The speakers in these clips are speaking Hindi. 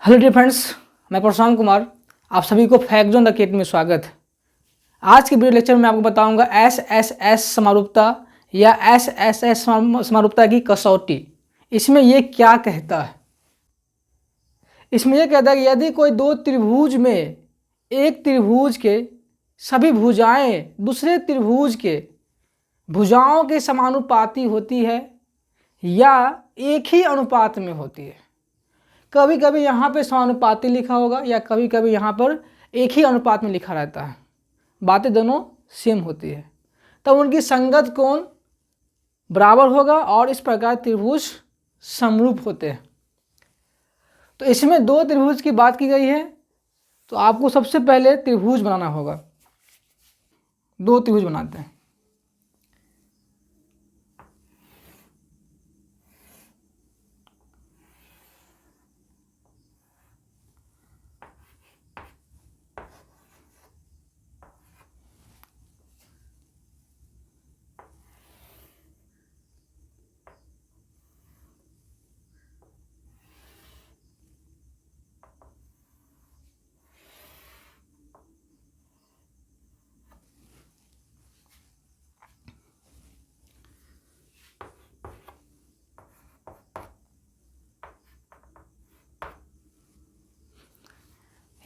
हेलो डियर फ्रेंड्स, मैं प्रशांत कुमार। आप सभी को फैक्ट जोन अकेडमी में स्वागत है। आज के वीडियो लेक्चर में आपको बताऊंगा एसएसएस समरूपता या एसएसएस समरूपता की कसौटी। इसमें ये क्या कहता है? इसमें यह कहता है कि यदि कोई दो त्रिभुज में एक त्रिभुज के सभी भुजाएं दूसरे त्रिभुज के भुजाओं के समानुपाती होती है या एक ही अनुपात में होती है। कभी कभी यहाँ पे समानुपाती लिखा होगा या कभी कभी यहाँ पर एक ही अनुपात में लिखा रहता है, बातें दोनों सेम होती है, तब उनकी संगत कोण बराबर होगा और इस प्रकार त्रिभुज समरूप होते हैं। तो इसमें दो त्रिभुज की बात की गई है, तो आपको सबसे पहले त्रिभुज बनाना होगा। दो त्रिभुज बनाते हैं।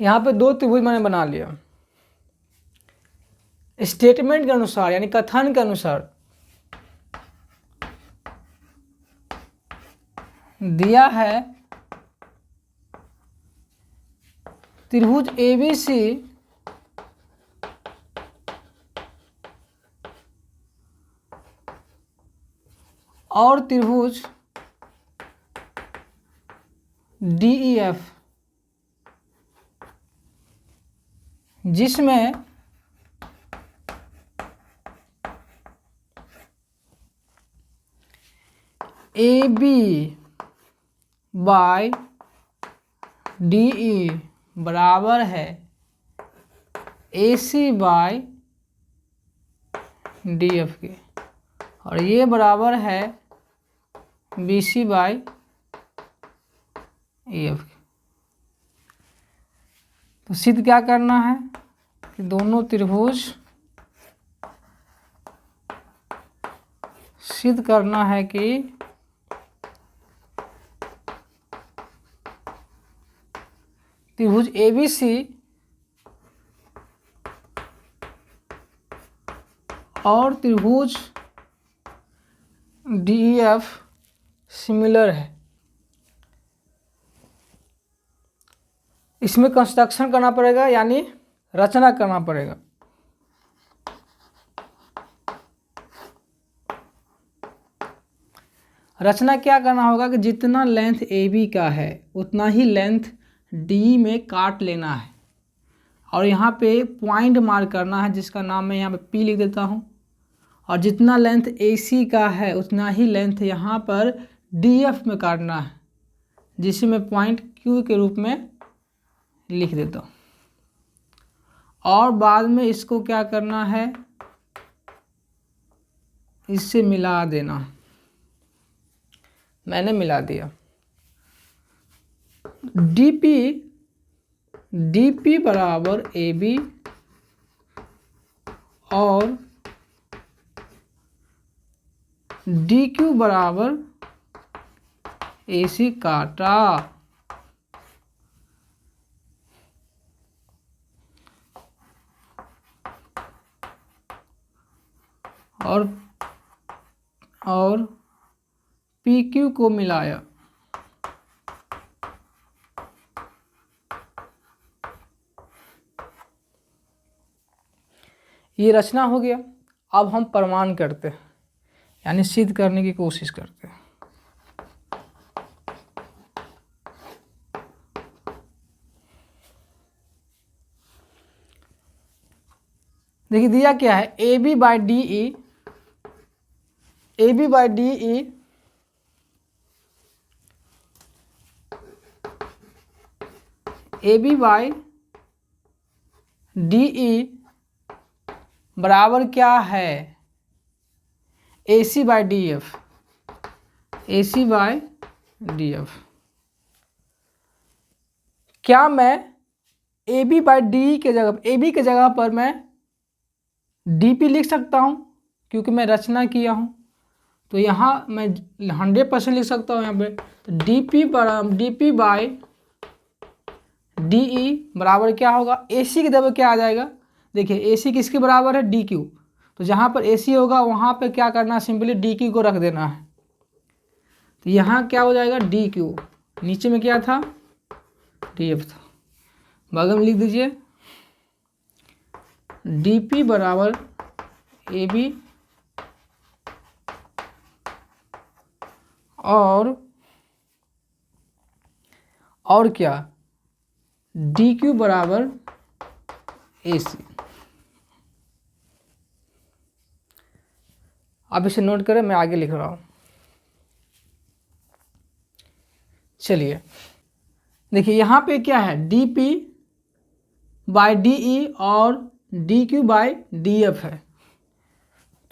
यहाँ पे दो त्रिभुज मैंने बना लिया। स्टेटमेंट के अनुसार यानी कथन के अनुसार दिया है त्रिभुज ABC और त्रिभुज DEF जिसमें AB बाय DE बराबर है AC बाय DF के, और ये बराबर है BC बाय EF के। तो सिद्ध क्या करना है कि दोनों त्रिभुज सिद्ध करना है कि त्रिभुज ABC और त्रिभुज DEF सिमिलर है। इसमें कंस्ट्रक्शन करना पड़ेगा यानी रचना करना पड़ेगा। रचना क्या करना होगा कि जितना लेंथ AB का है उतना ही लेंथ DE में काट लेना है, और यहाँ पे पॉइंट मार्क करना है जिसका नाम मैं यहाँ पे P लिख देता हूँ, और जितना लेंथ AC का है उतना ही लेंथ यहाँ पर DF में काटना है, जिसे मैं पॉइंट Q के रूप में लिख देता हूँ। और बाद में इसको क्या करना है, इससे मिला देना। मैंने मिला दिया। DP बराबर AB और DQ बराबर AC काटा। और PQ को मिलाया। ये रचना हो गया। अब हम प्रमाण करते हैं यानी सिद्ध करने की कोशिश करते हैं। देखिए दिया क्या है, AB by DE AB by DE AB by DE बराबर क्या है, AC by DF AC by DF। क्या मैं ए बी बाई डी के जगह ए बी के जगह पर मैं डी पी लिख सकता हूँ, क्योंकि मैं रचना किया हूँ। तो यहाँ मैं 100% लिख सकता हूँ यहाँ पे। तो D P by D E बराबर क्या होगा, ए सी की जगह क्या आ जाएगा, देखिए ए सी किसके बराबर है, डी क्यू। तो जहाँ पर ए सी होगा वहाँ पे क्या करना है, सिंपली डी क्यू को रख देना है। तो यहाँ क्या हो जाएगा, डी क्यू, नीचे में क्या था, डी एफ था, बगल में लिख दीजिए डी पी बराबर ए बी और क्या, डी क्यू बराबर ए सी। आप इसे नोट करें, मैं आगे लिख रहा हूँ। चलिए देखिए यहाँ पे क्या है, D P by D E और D Q by D f है।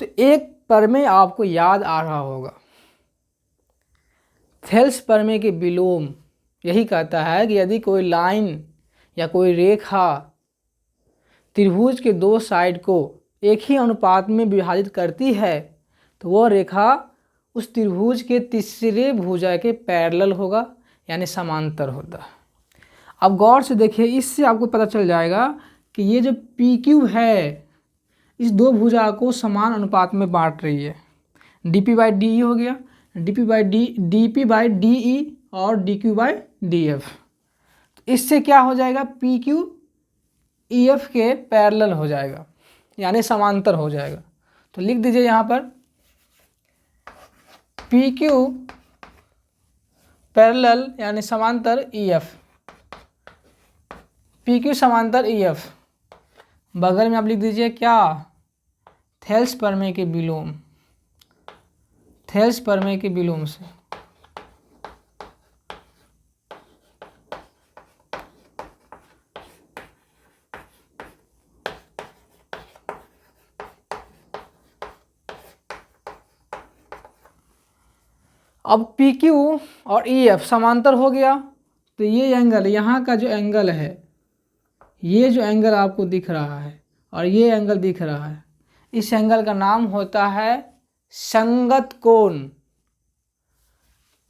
तो एक प्रमेय आपको याद आ रहा होगा, थेल्स प्रमेय के विलोम यही कहता है कि यदि कोई लाइन या कोई रेखा त्रिभुज के दो साइड को एक ही अनुपात में विभाजित करती है तो वह रेखा उस त्रिभुज के तीसरे भुजा के पैरेलल होगा, यानी समांतर होता है। अब गौर से देखिए, इससे आपको पता चल जाएगा कि ये जो पी क्यू है इस दो भुजा को समान अनुपात में बांट रही है। D P by D E हो गया, D P by D E और D Q by D F. तो इससे क्या हो जाएगा, पी क्यू ई एफ के पैरेलल हो जाएगा, यानी समांतर हो जाएगा। तो लिख दीजिए यहाँ पर पी क्यू पैरेलल यानी समांतर ई एफ, पी क्यू समांतर ई एफ। बगल में आप लिख दीजिए क्या, थेल्स प्रमेय के विलोम, थेल्स प्रमेय के विलोम से। अब पी क्यू और ई एफ समांतर हो गया, तो ये एंगल, यहाँ का जो एंगल है, ये जो एंगल आपको दिख रहा है और ये एंगल दिख रहा है, इस एंगल का नाम होता है संगत कोण।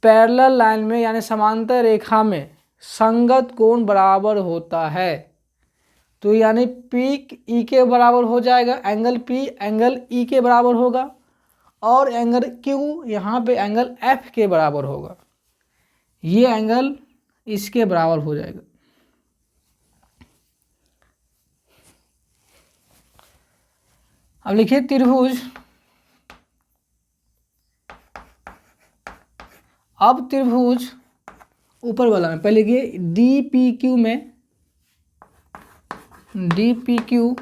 पैरेलल लाइन में यानी समांतर रेखा में संगत कोण बराबर होता है। तो यानी पी ई के बराबर हो जाएगा, एंगल पी एंगल ई के बराबर होगा और एंगल क्यू यहाँ पे एंगल एफ के बराबर होगा। ये एंगल इसके बराबर हो जाएगा। अब लिखिए त्रिभुज, अब त्रिभुज ऊपर वाला में पहले लिखिए डी पी क्यू में, डी पी क्यू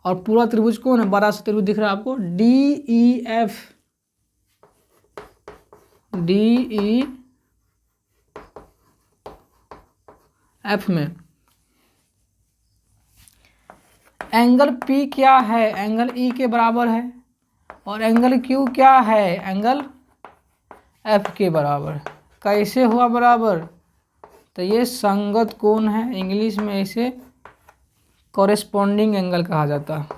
और पूरा त्रिभुज कौन है, बड़ा सा त्रिभुज दिख रहा है आपको, D E F, D E F में एंगल P क्या है, एंगल E के बराबर है और एंगल Q क्या है, एंगल F के बराबर। कैसे हुआ बराबर, तो ये संगत कोण है, इंग्लिश में इसे कॉरेस्पॉन्डिंग एंगल कहा जाता है।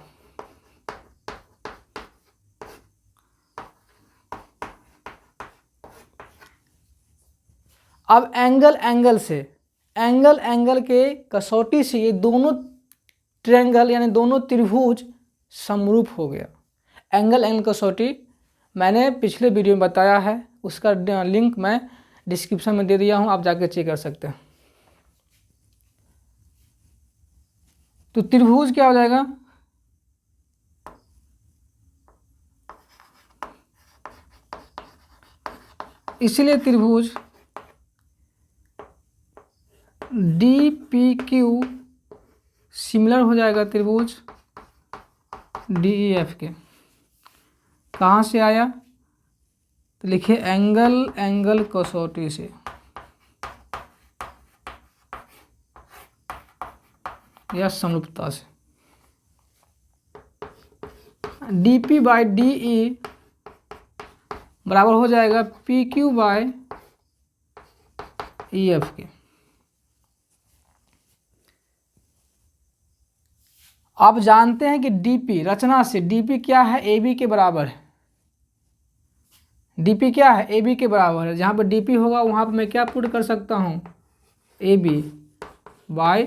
अब एंगल से, एंगल के कसौटी से ये दोनों ट्रायंगल यानी दोनों त्रिभुज समरूप हो गया। एंगल कसौटी मैंने पिछले वीडियो में बताया है, उसका लिंक मैं डिस्क्रिप्शन में दे दिया हूँ, आप जाकर चेक कर सकते हैं। तो त्रिभुज क्या हो जाएगा, इसलिए त्रिभुज डी पी क्यू सिमिलर हो जाएगा त्रिभुज डी ई एफ के। कहाँ से आया, तो लिखिए एंगल कसौटी से, या समरूपता से। D P by D E बराबर हो जाएगा P Q by E F के। आप जानते हैं कि डीपी रचना से डीपी क्या है, ए बी के बराबर है। डीपी क्या है, ए बी के बराबर है। जहाँ पर डीपी होगा वहाँ पर मैं क्या पुट कर सकता हूँ, A B by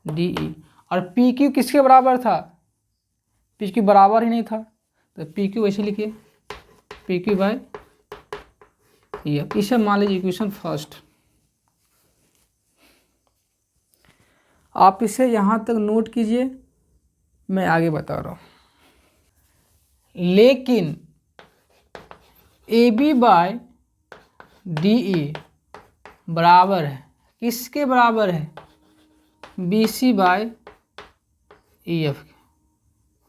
D E. और पी क्यू किसके बराबर था, पी क्यू बराबर ही नहीं था, तो पी क्यू वैसे लिखिए, P Q by E F. इसे मान लीजिए इक्वेशन फर्स्ट। आप इसे यहाँ तक नोट कीजिए, मैं आगे बता रहा हूँ। लेकिन A B by D E बराबर है, किसके बराबर है, B C by E F के,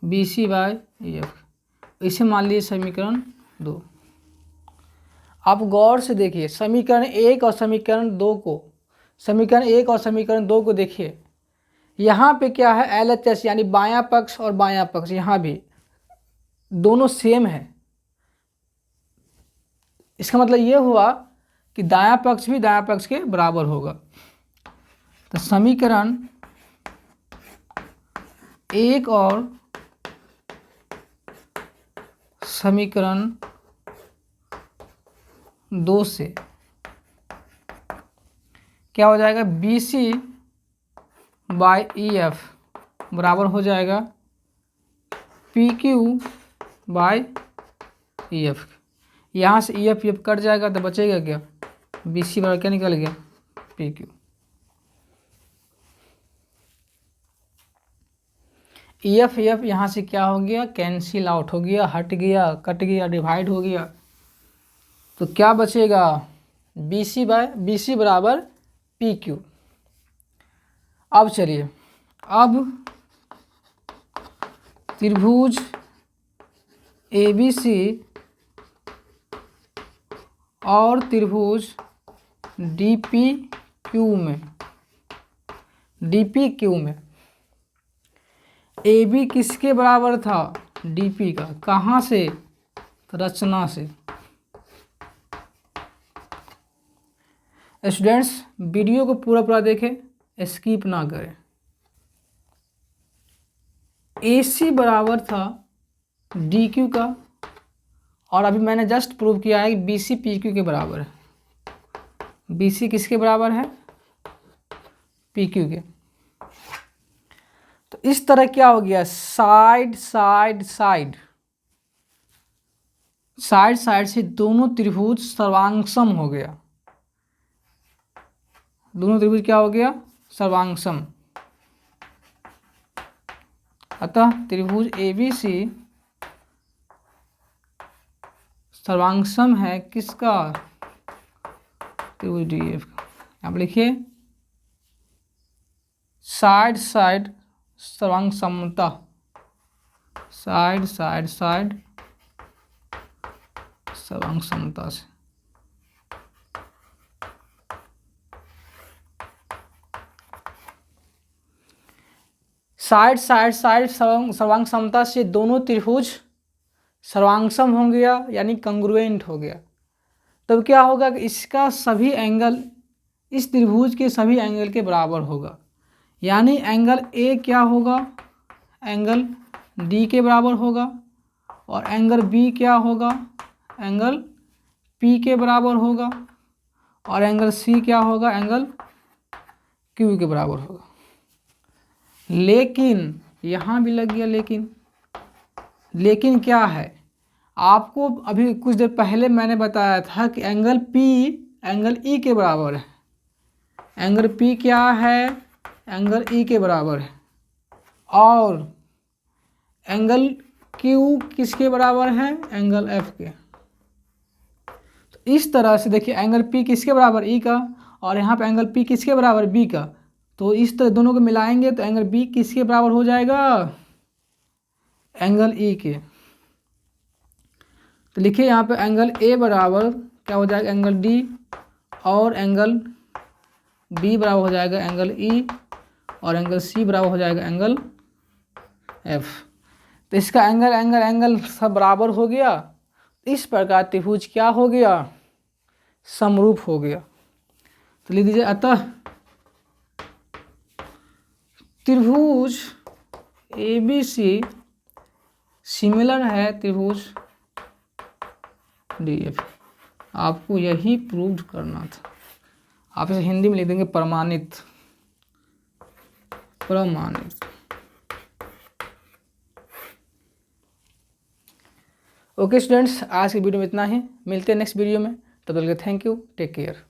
B C by E F के। इसे मान लीजिए समीकरण 2। आप गौर से देखिए समीकरण 1 और समीकरण 2 को, समीकरण 1 और समीकरण 2 को देखिए। यहाँ पे क्या है, एल एच एस यानी बायां पक्ष और बायां पक्ष यहाँ भी दोनों सेम है। इसका मतलब ये हुआ कि दायां पक्ष भी दायां पक्ष के बराबर होगा। तो समीकरण 1 और समीकरण 2 से क्या हो जाएगा, B C by E F बराबर हो जाएगा P Q by E F. यहाँ से ई एफ कट जाएगा तो बचेगा क्या, बी सी बराबर क्या निकल गया, पी क्यू। ई एफ यहाँ से क्या हो गया, कैंसिल आउट हो गया, हट गया, कट गया, डिवाइड हो गया। तो क्या बचेगा, बी सी बराबर पी क्यू। अब चलिए, अब त्रिभुज ए बी सी और त्रिभुज डी पी क्यू में, डी पी क्यू में ए बी किसके बराबर था, डी पी का। कहाँ से, रचना से। स्टूडेंट्स वीडियो को पूरा पूरा देखें, स्किप ना करें। ए सी बराबर था डी क्यू का, और अभी मैंने जस्ट प्रूव किया है कि बी सी पी क्यू के बराबर है। बी सी किसके बराबर है, पी क्यू के। तो इस तरह क्या हो गया, side side side, side side से दोनों त्रिभुज सर्वांगसम हो गया। दोनों त्रिभुज क्या हो गया, सर्वांगसम। अतः त्रिभुज ए बी सी सर्वांगसम है किसका, त्रिभुज डी एफ का। यहाँ पर लिखिए साइड साइड सर्वांग समता, साइड साइड साइड सर्वांग समता से। साइड साइड साइड सर्वांग समता से दोनों त्रिभुज सर्वांगसम हो गया, यानी कंग्रुएंट हो गया। तब क्या होगा कि इसका सभी एंगल इस त्रिभुज के सभी एंगल के बराबर होगा। यानी एंगल ए क्या होगा, एंगल डी के बराबर होगा, और एंगल बी क्या होगा, एंगल पी के बराबर होगा, और एंगल सी क्या होगा, एंगल क्यू के बराबर होगा। लेकिन यहाँ भी लग गया लेकिन क्या है, आपको अभी कुछ देर पहले मैंने बताया था कि एंगल पी एंगल ई के बराबर है। एंगल पी क्या है, एंगल ई के बराबर है, और एंगल क्यू किसके बराबर है, एंगल एफ के। तो इस तरह से देखिए एंगल पी किसके बराबर, ई का, और यहाँ पे एंगल पी किसके बराबर, बी का। तो इस तरह दोनों को मिलाएंगे तो एंगल बी किसके बराबर हो जाएगा, एंगल ई के। तो लिखिए यहाँ पे एंगल ए बराबर क्या हो जाएगा, एंगल डी, और एंगल बी बराबर हो जाएगा एंगल ई, और एंगल सी बराबर हो जाएगा एंगल एफ। तो इसका एंगल एंगल एंगल सब बराबर हो गया। इस प्रकार त्रिभुज क्या हो गया, समरूप हो गया। तो लिख दीजिए अतः त्रिभुज ABC सिमिलर है त्रिभुज DF। आपको यही प्रूव करना था। आप इसे हिंदी में लिख देंगे प्रमाणित। ओके स्टूडेंट्स, आज की वीडियो में इतना ही। मिलते हैं नेक्स्ट वीडियो में। तब तक के थैंक यू, टेक केयर।